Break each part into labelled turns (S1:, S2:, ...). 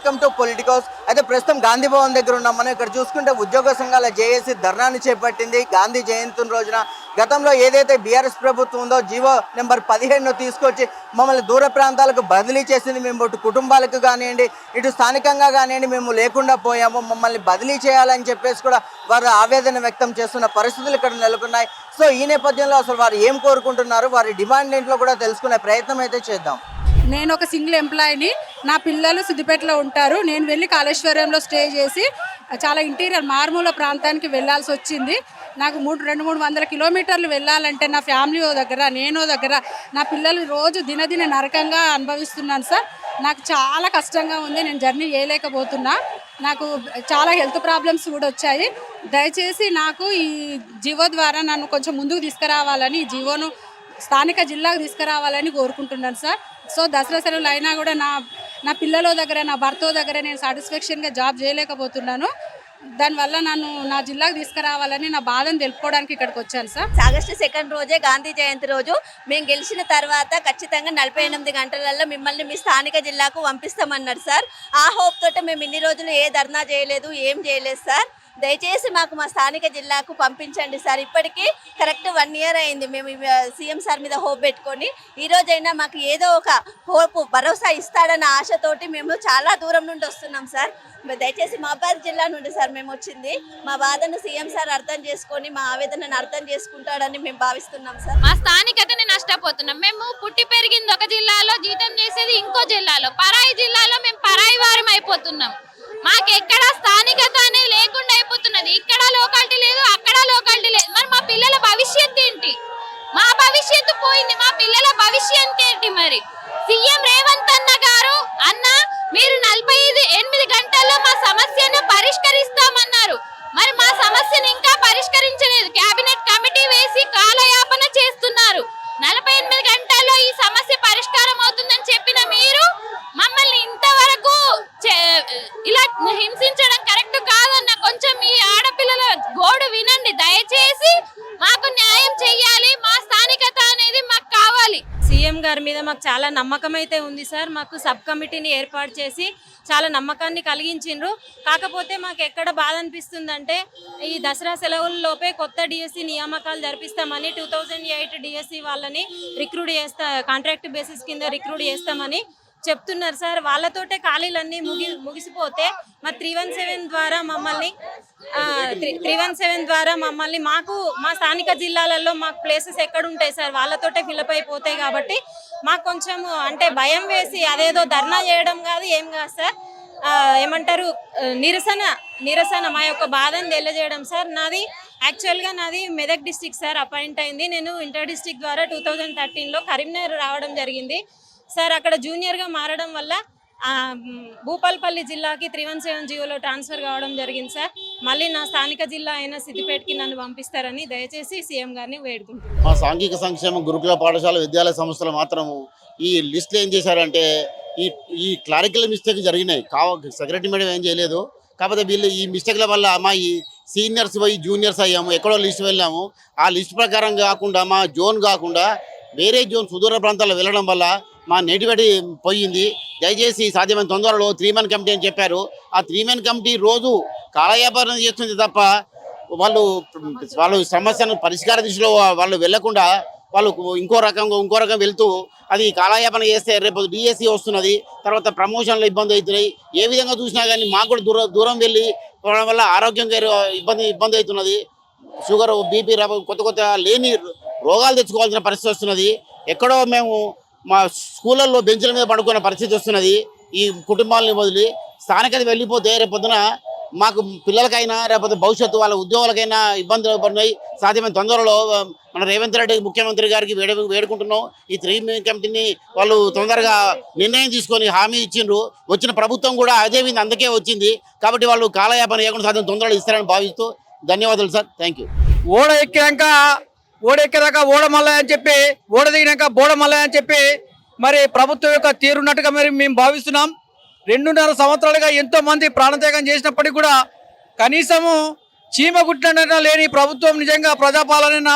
S1: Welcome to Politicos. అయితే ప్రస్తుతం గాంధీ భవన్ దగ్గర ఉన్నాం. మనం ఇక్కడ చూసుకుంటే ఉద్యోగ సంఘాల జేఏసీ ధర్నాన్ని చేపట్టింది గాంధీ జయంతి రోజున. గతంలో ఏదైతే బీఆర్ఎస్ ప్రభుత్వం ఉందో జీవో నెంబర్ 15 తీసుకొచ్చి మమ్మల్ని దూర ప్రాంతాలకు బదిలీ చేసింది. మేము ఇటు కుటుంబాలకు కానివ్వండి, ఇటు స్థానికంగా కానివ్వండి, మేము లేకుండా పోయాము, మమ్మల్ని బదిలీ చేయాలని చెప్పేసి కూడా వారు ఆవేదన వ్యక్తం చేస్తున్న పరిస్థితులు ఇక్కడ నెలకొన్నాయి. సో ఈ నేపథ్యంలో అసలు వారు ఏం కోరుకుంటున్నారు, వారి డిమాండ్ ఏంటో కూడా తెలుసుకునే ప్రయత్నం అయితే చేద్దాం.
S2: నేను ఒక సింగిల్ ఎంప్లాయీని. నా పిల్లలు సిద్దిపేటలో ఉంటారు. నేను వెళ్ళి కాళేశ్వరంలో స్టే చేసి చాలా ఇంటీరియర్ మారుమూల ప్రాంతానికి వెళ్ళాల్సి వచ్చింది. నాకు 200-300 కిలోమీటర్లు వెళ్ళాలంటే నా ఫ్యామిలీ దగ్గర, నేను దగ్గర, నా పిల్లలు రోజు దినదిన నరకంగా అనుభవిస్తున్నాను సార్. నాకు చాలా కష్టంగా ఉంది. నేను జర్నీ చేయలేకపోతున్నా. నాకు చాలా హెల్త్ ప్రాబ్లమ్స్ కూడా వచ్చాయి. దయచేసి నాకు ఈ జీవో ద్వారా నన్ను కొంచెం ముందుకు తీసుకురావాలని, ఈ జీవోను స్థానిక జిల్లాకు తీసుకురావాలని కోరుకుంటున్నాను సార్. సో దసరా సెలవులు అయినా కూడా నా పిల్లల దగ్గర, నా భర్త దగ్గర నేను సాటిస్ఫాక్షన్గా జాబ్ చేయలేకపోతున్నాను. దానివల్ల నన్ను నా జిల్లాకు తీసుకురావాలని నా బాధను తెలుపుకోవడానికి ఇక్కడికి వచ్చాను సార్.
S3: ఆగస్టు 2 రోజే గాంధీ జయంతి రోజు మేము గెలిచిన తర్వాత ఖచ్చితంగా 48 గంటలలో మిమ్మల్ని మీ స్థానిక జిల్లాకు పంపిస్తామన్నారు సార్. ఆ హోప్ తోటి మేము ఇన్ని రోజులు ఏ ధర్నా చేయలేదు, ఏం చేయలేదు సార్. దయచేసి మాకు మా స్థానిక జిల్లాకు పంపించండి సార్. ఇప్పటికీ కరెక్ట్ 1 ఇయర్ అయింది మేము సీఎం సార్ మీద హోప్ పెట్టుకొని. ఈ రోజైనా మాకు ఏదో ఒక హోప్, భరోసా ఇస్తాడన్న ఆశతోటి మేము చాలా దూరం నుండి వస్తున్నాం సార్. దయచేసి మహబాద్ జిల్లా నుండి సార్ మేము వచ్చింది. మా బాధను సీఎం సార్ అర్థం చేసుకొని మా ఆవేదనను అర్థం చేసుకుంటాడని మేము భావిస్తున్నాం సార్.
S4: మా స్థానికతని నష్టపోతున్నాం. మేము పుట్టి పెరిగింది ఒక జిల్లాలో, జీతం చేసేది ఇంకో జిల్లాలో. పరాయి జిల్లాలో మేము పరాయి వారం అయిపోతున్నాం. మాకెక్కడ స్థానికత అనేది లేకుండా అయిపోతున్నది. ఇక్కడ లోకాలిటీ లేదు, అక్కడ లోకాలిటీ లేదు. మరి మా పిల్లల భవిష్యత్తు ఏంటి? మా భవిష్యత్తు పోయింది, మా పిల్లల భవిష్యత్తు ఏంటి? మరి సీఎం రేవంత్ అన్న గారు, అన్న మీరు 48 గంటల్లో మా సమస్యను పరిష్కరిస్తామన్నారు. మరి మా సమస్యను ఇంకా పరిష్కరించలేదు. కేబినెట్ కమిటీ వేసి కాలయాపన చేస్తున్నారు. 48 గంటల్లో ఈ సమస్య పరిష్కారం అవుతుందని చెప్పిన మీరు మమ్మల్ని ఇంతవరకు ఇలా హింసించడం కరెక్ట్ కాదన్న. కొంచెం మీ ఆడపిల్లల గోడు వినండి దయచేసి. మాకు న్యాయం చెయ్యాలి. మా స్థానికత అనేది మాకు కావాలి.
S5: సీఎం గారి మీద మాకు చాలా నమ్మకం అయితే ఉంది సార్. మాకు సబ్ కమిటీని ఏర్పాటు చేసి చాలా నమ్మకాన్ని కలిగించిండ్రు. కాకపోతే మాకు ఎక్కడ బాధ అనిపిస్తుందంటే, ఈ దసరా సెలవుల్లోపే కొత్త డిఎస్సి నియామకాలు జరిపిస్తామని 2008 డిఎస్సి వాళ్ళని రిక్రూట్ కాంట్రాక్ట్ బేసిస్ కింద రిక్రూట్ చేస్తామని చెప్తున్నారు సార్. వాళ్ళతోటే ఖాళీలన్నీ ముగిసిపోతే మా 317 ద్వారా మమ్మల్ని మాకు మా స్థానిక జిల్లాలలో మాకు ప్లేసెస్ ఎక్కడ ఉంటాయి సార్, వాళ్ళతోటే ఫిల్అప్ అయిపోతాయి. కాబట్టి మాకు కొంచెం అంటే భయం వేసి అదేదో ధర్నా చేయడం కాదు, ఏం కాదు సార్. ఏమంటారు, నిరసన మా యొక్క బాధను తెలియజేయడం సార్. యాక్చువల్గా నాది మెదక్ డిస్టిక్ సార్ అపాయింట్ అయింది. నేను ఇంటర్ డిస్టిక్ ద్వారా 2013లో కరీంనగర్ రావడం జరిగింది సార్. అక్కడ జూనియర్గా మారడం వల్ల భూపాల్పల్లి జిల్లాకి 317 జీవోలో ట్రాన్స్ఫర్ కావడం జరిగింది సార్. మళ్ళీ నా స్థానిక జిల్లా అయిన సిద్దిపేటకి నన్ను పంపిస్తారని దయచేసి సీఎం గారిని వేడుకుంటున్నాను.
S6: మా సాంఘిక సంక్షేమ గురుకుల పాఠశాల విద్యాలయ సంస్థలు మాత్రము ఈ లిస్టులో ఏం చేశారంటే, ఈ క్లారికల్ మిస్టేక్ జరిగినాయి. సెక్రటరీ మేడం ఏం చేయలేదు. కాకపోతే వీళ్ళు ఈ మిస్టేక్ల వల్ల మా ఈ సీనియర్స్ పోయి జూనియర్స్ అయ్యాము, ఎక్కడో లిస్ట్ వెళ్ళాము. ఆ లిస్ట్ ప్రకారం కాకుండా మా జోన్ కాకుండా వేరే జోన్ సుదూర ప్రాంతాల్లో వెళ్ళడం వల్ల మా నేటివిటీ పోయింది. దయచేసి సాధ్యమైన తొందరలో 3-man కమిటీ అని చెప్పారు. ఆ 3-man కమిటీ రోజు కాలయాపన చేస్తుంది తప్ప వాళ్ళు సమస్యను పరిష్కార దిశలో వాళ్ళు వెళ్లకుండా వాళ్ళు ఇంకో రకం వెళ్తూ అది కాలయాపన చేస్తే రేపు డిఎస్సి వస్తున్నది, తర్వాత ప్రమోషన్లు ఇబ్బంది అవుతున్నాయి. ఏ విధంగా చూసినా కానీ మాకు కూడా దూరం వెళ్ళి పోవడం వల్ల ఆరోగ్యంగా ఇబ్బంది అవుతున్నది. షుగర్, బీపీ, కొత్త లేని రోగాలు తెచ్చుకోవాల్సిన పరిస్థితి వస్తున్నది. ఎక్కడో మేము మా స్కూళ్ళల్లో బెంచ్ల మీద పడుకునే పరిస్థితి వస్తున్నది. ఈ కుటుంబాలని వదిలి స్థానికత వెళ్ళిపోతే రేపొద్దున మాకు పిల్లలకైనా రేపొద్దు భవిష్యత్తు వాళ్ళ ఉద్యోగులకైనా ఇబ్బందులు పడినాయి. సాధ్యమైన తొందరలో మన రేవంత్ రెడ్డి ముఖ్యమంత్రి గారికి వేడుకుంటున్నాం. ఈ 3-man కమిటీని వాళ్ళు తొందరగా నిర్ణయం తీసుకొని హామీ ఇచ్చిండ్రు. వచ్చిన ప్రభుత్వం కూడా అదే విధంగా అందుకే వచ్చింది. కాబట్టి వాళ్ళు కాలయాపన చేయకుండా సాధ్యం తొందరలో ఇస్తారని భావిస్తూ ధన్యవాదాలు సార్. Thank you.
S7: ఓడ ఎక్కేదాకా ఓడమల్లయ్య అని చెప్పి, ఓడ దిగినాక బోడమల్లయ్య అని చెప్పి మరి ప్రభుత్వం యొక్క తీరున్నట్టుగా మరి మేము భావిస్తున్నాం. 2.5 సంవత్సరాలుగా ఎంతో మంది ప్రాణత్యాగం చేసినప్పటికీ కూడా కనీసము చీమ గుట్టిన లేని ప్రభుత్వం నిజంగా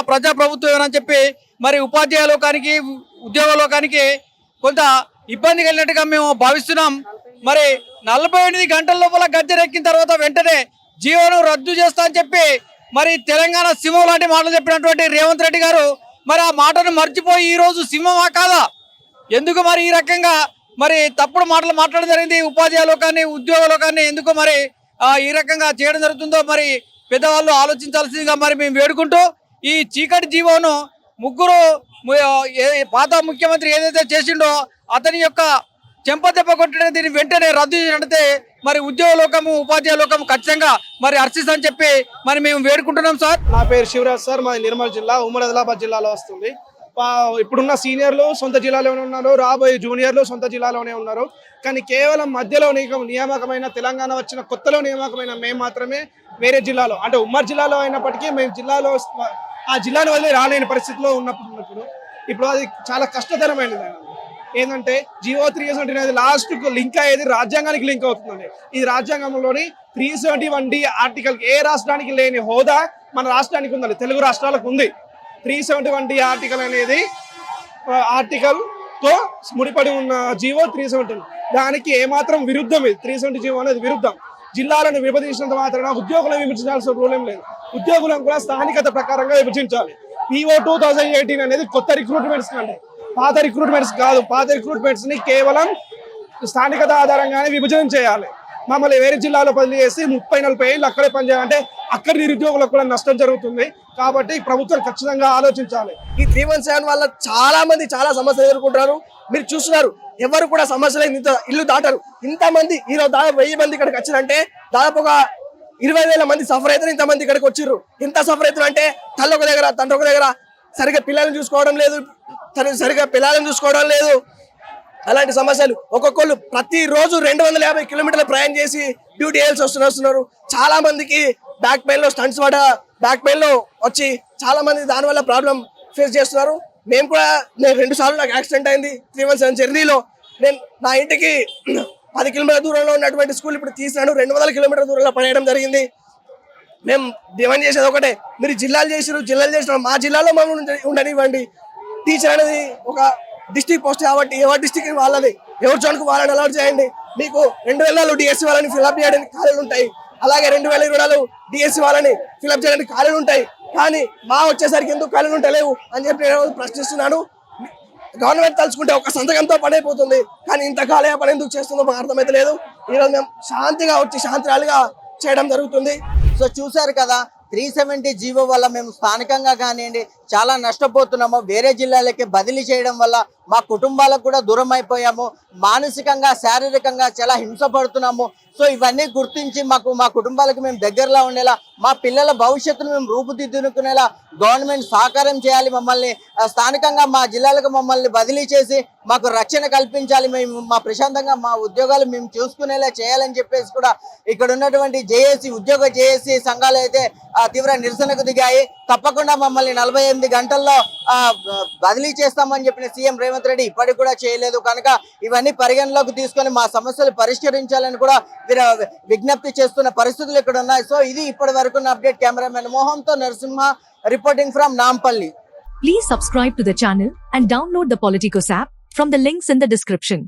S7: ప్రజాప్రభుత్వం అని చెప్పి మరి ఉపాధ్యాయ లోకానికి, ఉద్యోగ లోకానికి కొంత ఇబ్బంది కలిగినట్టుగా మేము భావిస్తున్నాం. మరి 48 గంటల లోపల గద్దెనెక్కిన తర్వాత వెంటనే జీవోను రద్దు చేస్తా అని చెప్పి మరి తెలంగాణ సింహం లాంటి మాటలు చెప్పినటువంటి రేవంత్ రెడ్డి గారు మరి ఆ మాటను మర్చిపోయి ఈ రోజు సింహమా కాదా? ఎందుకు మరి ఈ రకంగా మరి తప్పుడు మాటలు మాట్లాడడం జరిగింది? ఉపాధ్యాయ లోకాన్ని, ఉద్యోగ లోకాన్ని ఎందుకు మరి ఈ రకంగా చేయడం జరుగుతుందో మరి పెద్దవాళ్ళు ఆలోచించాల్సిందిగా మరి మేము వేడుకుంటూ ఈ చీకటి జీవోను ముగ్గురు పాత ముఖ్యమంత్రి ఏదైతే చేసిండో అతని యొక్క చెంపదెబ్బ కొట్టడం దీన్ని వెంటనే రద్దు చేసినట్టే మరి ఉద్యోగ లోకము, ఉపాధ్యాయ లోకము ఖచ్చితంగా మరి హర్షిస్తని చెప్పి మరి మేము వేడుకుంటున్నాం సార్.
S8: నా పేరు శివరాజ్ సార్, మాది నిర్మల్ జిల్లా, ఉమ్మడి ఆదిలాబాద్ జిల్లాలో వస్తుంది. ఇప్పుడున్న సీనియర్లు సొంత జిల్లాలోనే ఉన్నారు, రాబోయే జూనియర్లు సొంత జిల్లాలోనే ఉన్నారు. కానీ కేవలం మధ్యలో నియామకమైన తెలంగాణ వచ్చిన కొత్తలో నియామకమైన మేము మాత్రమే వేరే జిల్లాలో, అంటే ఉమ్మడి జిల్లాలో అయినప్పటికీ మేము జిల్లాలో ఆ జిల్లాను వదిలి రాలేని పరిస్థితిలో ఉన్నప్పుడు ఇప్పుడు అది చాలా కష్టతరమైనది. ఏంటంటే GO 370 అనేది లాస్ట్ లింక్ అయ్యేది రాజ్యాంగానికి లింక్ అవుతుందండి. ఈ రాజ్యాంగంలోని 371D ఆర్టికల్ ఏ రాష్ట్రానికి లేని హోదా మన రాష్ట్రానికి ఉందండి, తెలుగు రాష్ట్రాలకు ఉంది. 371D ఆర్టికల్ అనేది ఆర్టికల్ తో ముడిపడి ఉన్న GO 370, దానికి ఏమాత్రం విరుద్ధం. ఇది 370 GO అనేది విరుద్ధం. జిల్లాలను విభజించినంత మాత్రాన ఉద్యోగులను విభజించాల్సిన రూల్ ఏం లేదు. ఉద్యోగులను కూడా స్థానికత ప్రకారంగా విభజించాలి. PO 2018 అనేది కొత్త రిక్రూట్మెంట్స్ కండి, పాత రిక్రూట్మెంట్స్ కాదు. పాత రిక్రూట్మెంట్స్ ని కేవలం స్థానికత ఆధారంగానే విభజన చేయాలి. మమ్మల్ని వేరే జిల్లాలో బదిలీ చేసి 30-40 ఏళ్ళు అక్కడే పనిచేయాలంటే అక్కడి నిరుద్యోగులకు కూడా నష్టం జరుగుతుంది. కాబట్టి ప్రభుత్వం ఖచ్చితంగా ఆలోచించాలి.
S9: ఈ 317 వల్ల చాలా మంది చాలా సమస్యలు ఎదుర్కొంటారు. మీరు చూస్తున్నారు, ఎవరు కూడా సమస్యలు ఇల్లు దాటారు. ఇంతమంది ఈరోజు దాదాపు 1000 మంది ఇక్కడికి వచ్చినంటే దాదాపు ఒక 20,000 మంది సఫర్ అవుతారు. ఇంతమంది ఇక్కడికి వచ్చిర్రు. ఇంత సఫర్ అవుతారు అంటే తల్లి ఒక దగ్గర, తండ్రి ఒక దగ్గర, సరిగ్గా పిల్లల్ని చూసుకోవడం లేదు, అలాంటి సమస్యలు. ఒక్కొక్కళ్ళు ప్రతిరోజు 250 కిలోమీటర్ల ప్రయాణం చేసి డ్యూటీ వేయాల్సి వస్తున్నారు. చాలా మందికి బ్యాక్ పెయిన్ లో స్టంట్స్ బ్యాక్ పెయిన్ లో వచ్చి చాలా మంది దానివల్ల ప్రాబ్లం ఫేస్ చేస్తున్నారు. నేను 2 సార్లు నాకు యాక్సిడెంట్ అయింది 317 జర్నీలో. నేను నా ఇంటికి 10 కిలోమీటర్ల దూరంలో ఉన్నటువంటి స్కూల్ ఇప్పుడు తీసినాను 200 కిలోమీటర్ల దూరంలో పడేయడం జరిగింది. మేము డిమాండ్ చేసేది ఒకటే, మీరు జిల్లాలు చేసినారు, మా జిల్లాలో మమ్మల్ని ఉండనివ్వండి. టీచర్ అనేది ఒక డిస్ట్రిక్ట్ పోస్ట్ కాబట్టి ఎవరి డిస్ట్రిక్ట్ వాళ్ళది, ఎవరి జోన్కు వాళ్ళని అలౌట్ చేయండి. మీకు 2000 DSC వాళ్ళని ఫిల్అప్ చేయడానికి ఖాళీలు ఉంటాయి, అలాగే 2020 DSC వాళ్ళని ఫిల్అప్ చేయడానికి ఖాళీలు ఉంటాయి. కానీ మా వచ్చేసరికి ఎందుకు ఖాళీలు ఉంటలేవు అని చెప్పి నేను ప్రశ్నిస్తున్నాను. గవర్నమెంట్ తలుచుకుంటే ఒక సంతకంతో పని అయిపోతుంది, కానీ ఇంత ఖాళీ పని ఎందుకు చేస్తుందో మాకు అర్థమైతే లేదు. ఈరోజు మేము శాంతిగా వచ్చి శాంతిరాలుగా చేయడం జరుగుతుంది.
S1: సో చూశారు కదా, 370 జీవో వల్ల మేము స్థానికంగా కానివ్వండి చాలా నష్టపోతున్నాము. వేరే జిల్లాలకి బదిలీ చేయడం వల్ల మా కుటుంబాలకు కూడా దూరం అయిపోయాము, మానసికంగా శారీరకంగా చాలా హింసపడుతున్నాము. సో ఇవన్నీ గుర్తించి మా కుటుంబాలకు మేము దగ్గరలో ఉండేలా, మా పిల్లల భవిష్యత్తును మేము రూపుదిద్దుకునేలా గవర్నమెంట్ సహకారం చేయాలి. మమ్మల్ని స్థానికంగా మా జిల్లాలకు మమ్మల్ని బదిలీ చేసి మాకు రక్షణ కల్పించాలి. మేము ప్రశాంతంగా మా ఉద్యోగాలు మేము చూసుకునేలా చేయాలని చెప్పేసి కూడా ఇక్కడ ఉన్నటువంటి ఉద్యోగ జేఏసీ సంఘాలు అయితే తీవ్ర నిరసనకు దిగాయి. తప్పకుండా మమ్మల్ని 48 గంటల్లో బదిలీ చేస్తామని చెప్పిన సీఎం రేవంత్ రెడ్డి ఇప్పటికి కూడా చేయలేదు. కనుక ఇవన్నీ పరిగణలోకి తీసుకొని మా సమస్యలు పరిష్కరించాలని కూడా విజ్ఞప్తి చేస్తున్న పరిస్థితులు ఇక్కడ ఉన్నాయి. సో ఇది ఇప్పటి వరకు అప్డేట్. కెమెరామెన్ మోహన్తో Narasimha reporting from Nampally.
S10: Please subscribe to the channel and download the Politicos app from the links in the description.